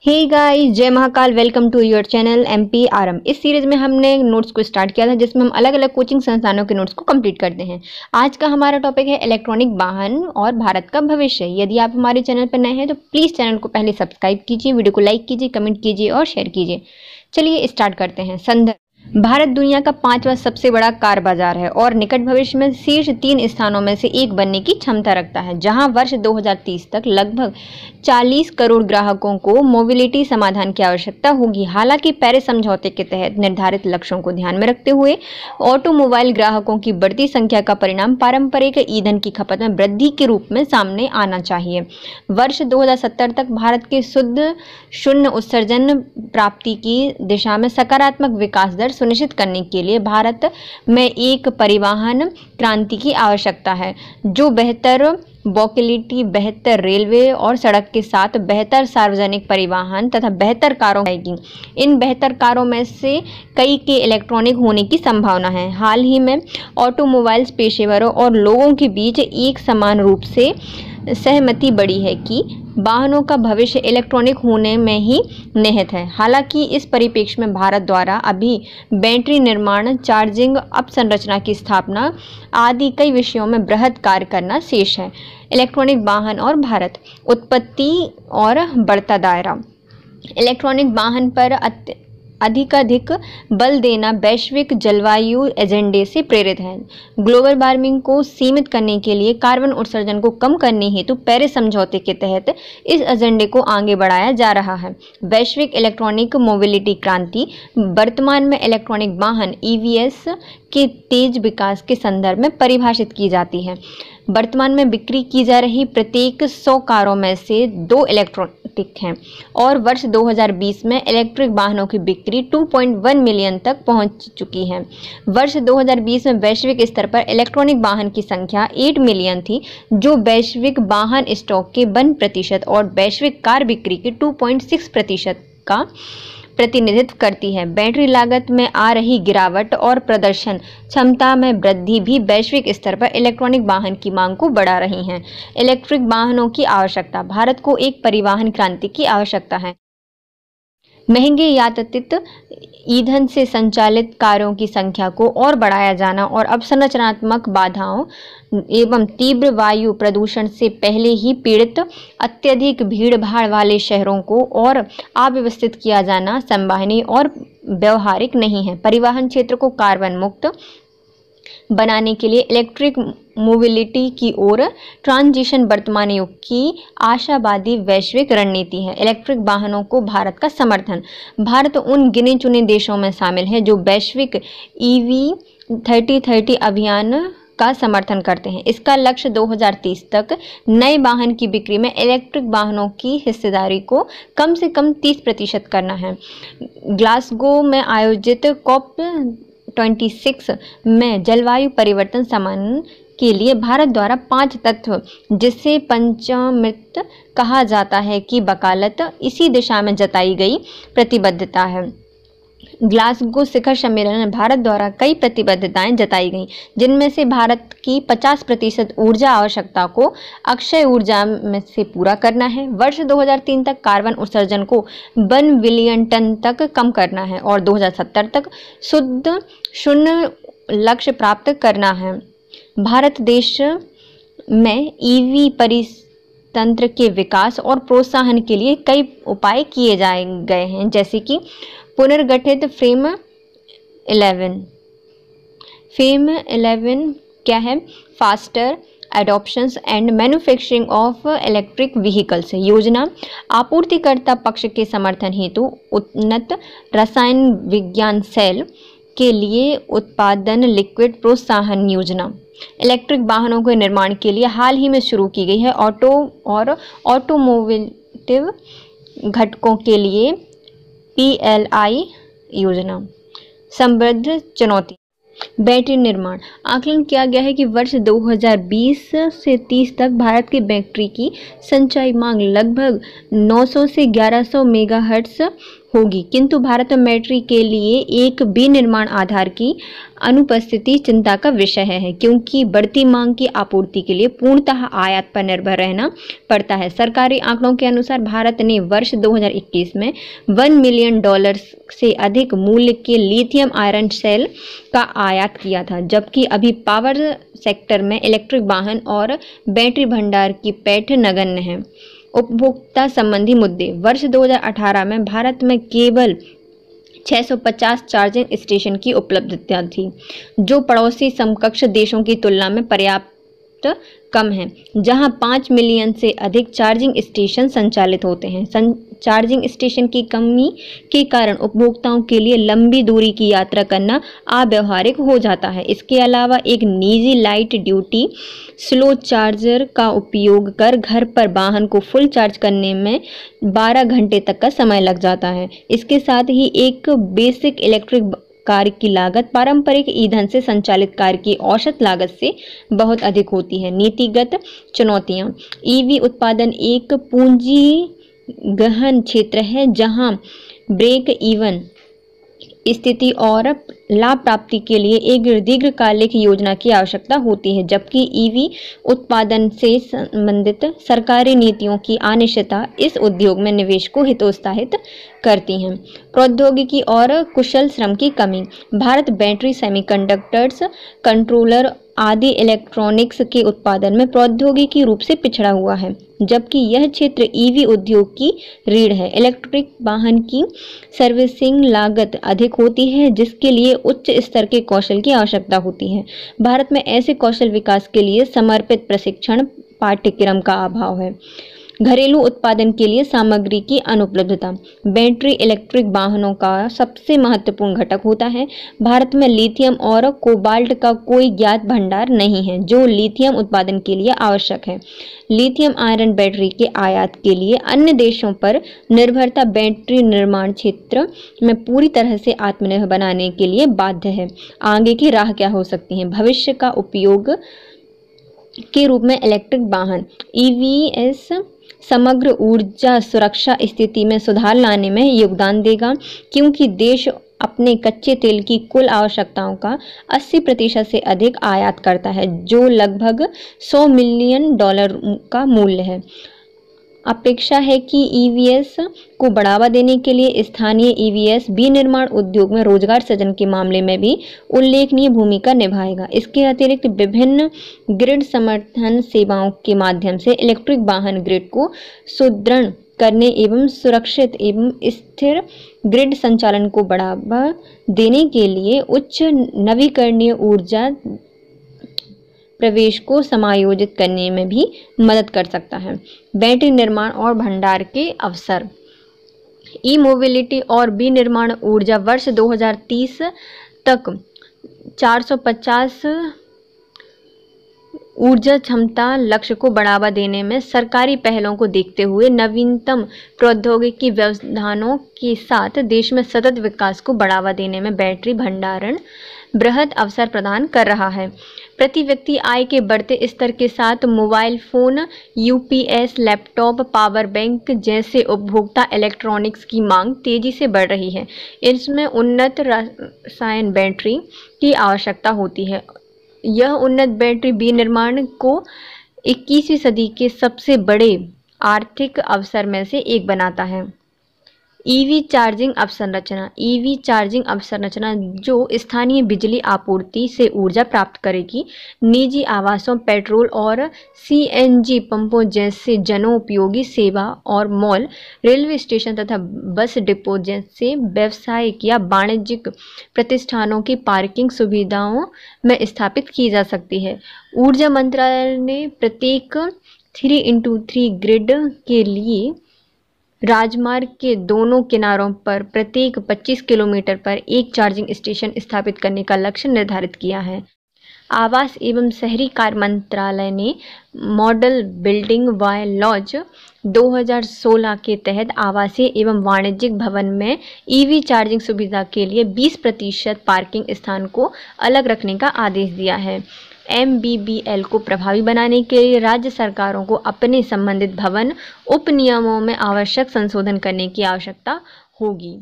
हे guys, जय Mahakal. Welcome to your channel MP RM. इस series में हमने नोट्स को स्टार्ट किया था जिसमें हम अलग अलग कोचिंग संस्थानों के नोट्स को कंप्लीट करते हैं। आज का हमारा टॉपिक है इलेक्ट्रॉनिक वाहन और भारत का भविष्य। यदि आप हमारे चैनल पर नए हैं तो प्लीज़ चैनल को पहले सब्सक्राइब कीजिए, वीडियो को लाइक कीजिए, कमेंट कीजिए और शेयर कीजिए। चलिए स्टार्ट करते हैं। संदर्भ: भारत दुनिया का 5वां सबसे बड़ा कार बाजार है और निकट भविष्य में शीर्ष 3 स्थानों में से एक बनने की क्षमता रखता है, जहां वर्ष 2030 तक लगभग 40 करोड़ ग्राहकों को मोबिलिटी समाधान की आवश्यकता होगी। हालांकि पेरिस समझौते के तहत निर्धारित लक्ष्यों को ध्यान में रखते हुए ऑटोमोबाइल ग्राहकों की बढ़ती संख्या का परिणाम पारंपरिक ईंधन की खपत में वृद्धि के रूप में सामने आना चाहिए। वर्ष 2070 तक भारत के शुद्ध शून्य उत्सर्जन प्राप्ति की दिशा में सकारात्मक विकास दर सुनिश्चित करने के लिए भारत में एक परिवहन क्रांति की आवश्यकता है, जो बेहतर मोबिलिटी, बेहतर रेलवे और सड़क के साथ बेहतर सार्वजनिक परिवहन तथा बेहतर कारों आएगी। इन बेहतर कारों में से कई के इलेक्ट्रॉनिक होने की संभावना है। हाल ही में ऑटोमोबाइल्स पेशेवरों और लोगों के बीच एक समान रूप से सहमति बढ़ी है कि वाहनों का भविष्य इलेक्ट्रॉनिक होने में ही निहित है। हालांकि इस परिप्रेक्ष्य में भारत द्वारा अभी बैटरी निर्माण, चार्जिंग अवसंरचना की स्थापना आदि कई विषयों में बृहद कार्य करना शेष है। इलेक्ट्रॉनिक वाहन और भारत: उत्पत्ति और बढ़ता दायरा। इलेक्ट्रॉनिक वाहन पर अधिकाधिक बल देना वैश्विक जलवायु एजेंडे से प्रेरित है। ग्लोबल वार्मिंग को सीमित करने के लिए कार्बन उत्सर्जन को कम करने हेतु पेरिस समझौते के तहत इस एजेंडे को आगे बढ़ाया जा रहा है। वैश्विक इलेक्ट्रॉनिक मोबिलिटी क्रांति: वर्तमान में इलेक्ट्रॉनिक वाहन ईवीएस के तेज विकास के संदर्भ में परिभाषित की जाती है। वर्तमान में बिक्री की जा रही प्रत्येक 100 कारों में से 2 इलेक्ट्रॉनिक हैं और वर्ष 2020 में इलेक्ट्रिक वाहनों की बिक्री 2.1 मिलियन तक पहुंच चुकी है। वर्ष 2020 में वैश्विक स्तर पर इलेक्ट्रॉनिक वाहन की संख्या 8 मिलियन थी, जो वैश्विक वाहन स्टॉक के 1% और वैश्विक कार बिक्री के 2.6% का प्रतिनिधित्व करती है। बैटरी लागत में आ रही गिरावट और प्रदर्शन क्षमता में वृद्धि भी वैश्विक स्तर पर इलेक्ट्रॉनिक वाहन की मांग को बढ़ा रही हैं। इलेक्ट्रिक वाहनों की आवश्यकता: भारत को एक परिवहन क्रांति की आवश्यकता है। महंगे यातायात ईंधन से संचालित कारों की संख्या को और बढ़ाया जाना और अवसंरचनात्मक बाधाओं एवं तीव्र वायु प्रदूषण से पहले ही पीड़ित अत्यधिक भीड़भाड़ वाले शहरों को और अव्यवस्थित किया जाना संभावनीय और व्यवहारिक नहीं है। परिवहन क्षेत्र को कार्बन मुक्त बनाने के लिए इलेक्ट्रिक मोबिलिटी की ओर ट्रांजिशन वर्तमान युग की आशावादी वैश्विक रणनीति है। इलेक्ट्रिक वाहनों को भारत का समर्थन: भारत उन गिने चुने देशों में शामिल है जो वैश्विक ईवी 3030 अभियान का समर्थन करते हैं। इसका लक्ष्य 2030 तक नए वाहन की बिक्री में इलेक्ट्रिक वाहनों की हिस्सेदारी को कम से कम 30% करना है। ग्लासगो में आयोजित COP26 में जलवायु परिवर्तन समाधान के लिए भारत द्वारा 5 तत्व, जिसे पंचामृत कहा जाता है, की वकालत इसी दिशा में जताई गई प्रतिबद्धता है। ग्लासगो शिखर सम्मेलन में भारत द्वारा कई प्रतिबद्धताएं जताई गईं, जिनमें से भारत की 50% ऊर्जा आवश्यकता को अक्षय ऊर्जा में से पूरा करना है। वर्ष 2003 तक कार्बन उत्सर्जन को 1 बिलियन टन तक कम करना है और 2070 तक शुद्ध शून्य लक्ष्य प्राप्त करना है। भारत देश में ईवी परितंत्र के विकास और प्रोत्साहन के लिए कई उपाय किए गए हैं, जैसे कि पुनर्गठित FAME 11 क्या है? Faster adoptions and manufacturing of electric vehicles योजना, आपूर्तिकर्ता पक्ष के समर्थन हेतु उन्नत रसायन विज्ञान सेल के लिए उत्पादन लिक्विड प्रोत्साहन योजना। इलेक्ट्रिक वाहनों के निर्माण के लिए हाल ही में शुरू की गई है ऑटोमोटिव घटकों के लिए PLI योजना। समृद्ध चुनौती: बैटरी निर्माण। आकलन किया गया है कि वर्ष 2020 से 30 तक भारत की बैटरी की संचयी मांग लगभग 900 से 1100 मेगाहर्ट्ज होगी, किंतु भारत में बैटरी के लिए एक विनिर्माण आधार की अनुपस्थिति चिंता का विषय है, क्योंकि बढ़ती मांग की आपूर्ति के लिए पूर्णतः आयात पर निर्भर रहना पड़ता है। सरकारी आंकड़ों के अनुसार भारत ने वर्ष 2021 में $1 मिलियन से अधिक मूल्य के लिथियम आयरन सेल का आयात किया था, जबकि अभी पावर सेक्टर में इलेक्ट्रिक वाहन और बैटरी भंडार की पैठ नगण्य है। उपभोक्ता संबंधी मुद्दे। वर्ष 2018 में भारत में केवल 650 चार्जिंग स्टेशन की उपलब्धता थी, जो पड़ोसी समकक्ष देशों की तुलना में पर्याप्त कम है, जहां 5 मिलियन से अधिक चार्जिंग स्टेशन संचालित होते हैं। चार्जिंग स्टेशन की कमी के कारण उपभोक्ताओं के लिए लंबी दूरी की यात्रा करना अव्यावहारिक हो जाता है। इसके अलावा एक निजी लाइट ड्यूटी स्लो चार्जर का उपयोग कर घर पर वाहन को फुल चार्ज करने में 12 घंटे तक का समय लग जाता है। इसके साथ ही एक बेसिक इलेक्ट्रिक कार की लागत पारंपरिक ईंधन से संचालित कार की औसत लागत से बहुत अधिक होती है। नीतिगत चुनौतियां। ईवी उत्पादन एक पूंजी गहन क्षेत्र है, जहां ब्रेक इवन स्थिति और लाभ प्राप्ति के लिए एक दीर्घकालिक योजना की आवश्यकता होती है, जबकि ईवी उत्पादन से संबंधित सरकारी नीतियों की अनिश्चितता इस उद्योग में निवेश को हितोत्साहित करती हैं। प्रौद्योगिकी और कुशल श्रम की कमी। भारत बैटरी, सेमीकंडक्टर्स, कंट्रोलर आदि इलेक्ट्रॉनिक्स के उत्पादन में प्रौद्योगिकी रूप से पिछड़ा हुआ है, जबकि यह क्षेत्र ईवी उद्योग की रीढ़ है। इलेक्ट्रिक वाहन की सर्विसिंग लागत अधिक होती है, जिसके लिए उच्च स्तर के कौशल की आवश्यकता होती है। भारत में ऐसे कौशल विकास के लिए समर्पित प्रशिक्षण पाठ्यक्रम का अभाव है। घरेलू उत्पादन के लिए सामग्री की अनुपलब्धता। बैटरी इलेक्ट्रिक वाहनों का सबसे महत्वपूर्ण घटक होता है। भारत में लिथियम और कोबाल्ट का कोई ज्ञात भंडार नहीं है, जो लिथियम उत्पादन के लिए आवश्यक है। लिथियम आयरन बैटरी के आयात के लिए अन्य देशों पर निर्भरता बैटरी निर्माण क्षेत्र में पूरी तरह से आत्मनिर्भर बनाने के लिए बाध्य है। आगे की राह क्या हो सकती है? भविष्य का उपयोग के रूप में इलेक्ट्रिक वाहन ईवीएस समग्र ऊर्जा सुरक्षा स्थिति में सुधार लाने में योगदान देगा, क्योंकि देश अपने कच्चे तेल की कुल आवश्यकताओं का 80% से अधिक आयात करता है, जो लगभग $100 मिलियन का मूल्य है। अपेक्षा है कि ईवीएस को बढ़ावा देने के लिए स्थानीय ईवीएस विनिर्माण उद्योग में रोजगार सृजन के मामले में भी उल्लेखनीय भूमिका निभाएगा। इसके अतिरिक्त विभिन्न ग्रिड समर्थन सेवाओं के माध्यम से इलेक्ट्रिक वाहन ग्रिड को सुदृढ़ करने एवं सुरक्षित एवं स्थिर ग्रिड संचालन को बढ़ावा देने के लिए उच्च नवीकरणीय ऊर्जा प्रवेश को समायोजित करने में भी मदद कर सकता है। बैटरी निर्माण और भंडार के अवसर। ई मोबिलिटी और विनिर्माण ऊर्जा वर्ष 2030 तक 450 ऊर्जा क्षमता लक्ष्य को बढ़ावा देने में सरकारी पहलों को देखते हुए नवीनतम प्रौद्योगिकी व्यवधानों के साथ देश में सतत विकास को बढ़ावा देने में बैटरी भंडारण बृहद अवसर प्रदान कर रहा है। प्रति व्यक्ति आय के बढ़ते स्तर के साथ mobile phone, UPS, laptop, power bank जैसे उपभोक्ता इलेक्ट्रॉनिक्स की मांग तेजी से बढ़ रही है। इसमें उन्नत रसायन बैटरी की आवश्यकता होती है। यह उन्नत बैटरी विनिर्माण को 21वीं सदी के सबसे बड़े आर्थिक अवसर में से एक बनाता है। ईवी चार्जिंग अवसंरचना। ईवी चार्जिंग अवसंरचना जो स्थानीय बिजली आपूर्ति से ऊर्जा प्राप्त करेगी, निजी आवासों, पेट्रोल और सीएनजी पंपों जैसे जनोपयोगी सेवा और मॉल, रेलवे स्टेशन तथा बस डिपो जैसे व्यावसायिक या वाणिज्यिक प्रतिष्ठानों की पार्किंग सुविधाओं में स्थापित की जा सकती है। ऊर्जा मंत्रालय ने प्रत्येक 3x3 ग्रिड के लिए राजमार्ग के दोनों किनारों पर प्रत्येक 25 किलोमीटर पर एक चार्जिंग स्टेशन स्थापित करने का लक्ष्य निर्धारित किया है। आवास एवं शहरी कार्य मंत्रालय ने मॉडल बिल्डिंग बाय लॉज 2016 के तहत आवासीय एवं वाणिज्यिक भवन में ईवी चार्जिंग सुविधा के लिए 20% पार्किंग स्थान को अलग रखने का आदेश दिया है। MBBL को प्रभावी बनाने के लिए राज्य सरकारों को अपने संबंधित भवन उपनियमों में आवश्यक संशोधन करने की आवश्यकता होगी।